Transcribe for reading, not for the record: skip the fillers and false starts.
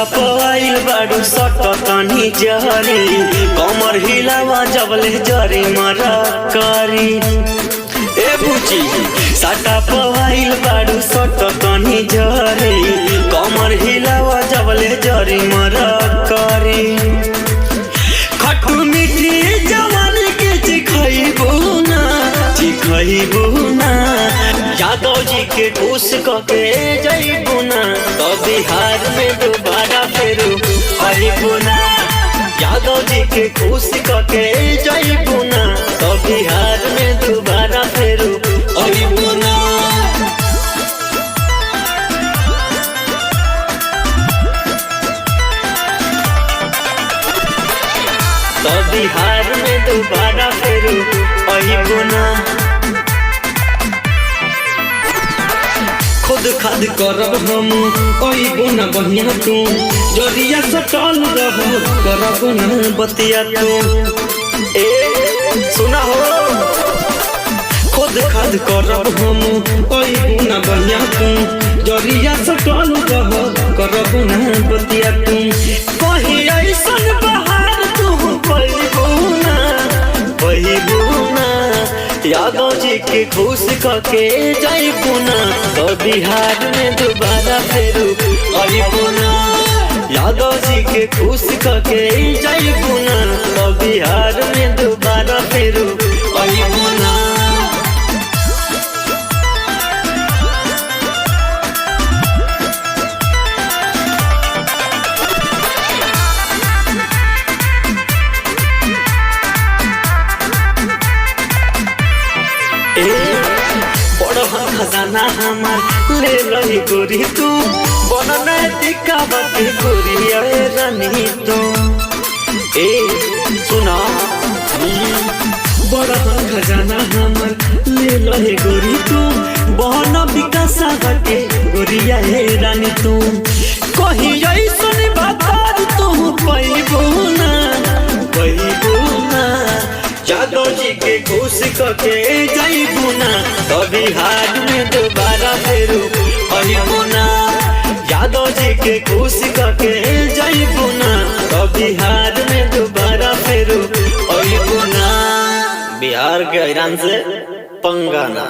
सटा पवाइल बाड़ू सट तनी जहरी कमर हिलावा जबले जरी मरा करी ए बुची सटा पवाइल बाड़ू सट तनी जहरी कमर हिलावा जबले जरी मरा करी खट्टू मीठी जवानी के चिखइबू ना यादव जी के ठूस के जइबू ना तो बिहार में दोबारा फिर अइबू ना यादव जी के ठूस के जइबू ना तो बिहार में दोबारा फिर अइबू ना तो बिहार में दोबारा फिर अइबू ना खुद खाद करब हम अइबो ना बढ़िया तू जरिया सटल रह करब ना बतिया तू ए सुना हो खुद खाद करब हम अइबो ना बढ़िया तू जरिया सटल रह करब ना बतिया तू कहीं ऐसन बहार तू पइबो ना यादव जी के खुश के जइबू ना तो बिहार में दोबारा फिर अइबू ना यादव जी के खुश के जइबू ना तो बिहार में दोबारा फिर अइबू ना खजाना हमार ले रही गोरी तू बनना टिका बाती गोरी रानी तू ए सुना बड़ा खजाना हमार ले रही गोरी तू बहन विकासा बाती गोरिया हे रानी तू कहीं ऐसन बात तू पैबू ना यादव जी के खुश के जइबू ना तो बिहार में दोबारा फिर अइबू ना यादव जी के खुश के जइबू ना तो बिहार में दोबारा फिर अइबू ना बिहार के ईरान से पंगाना।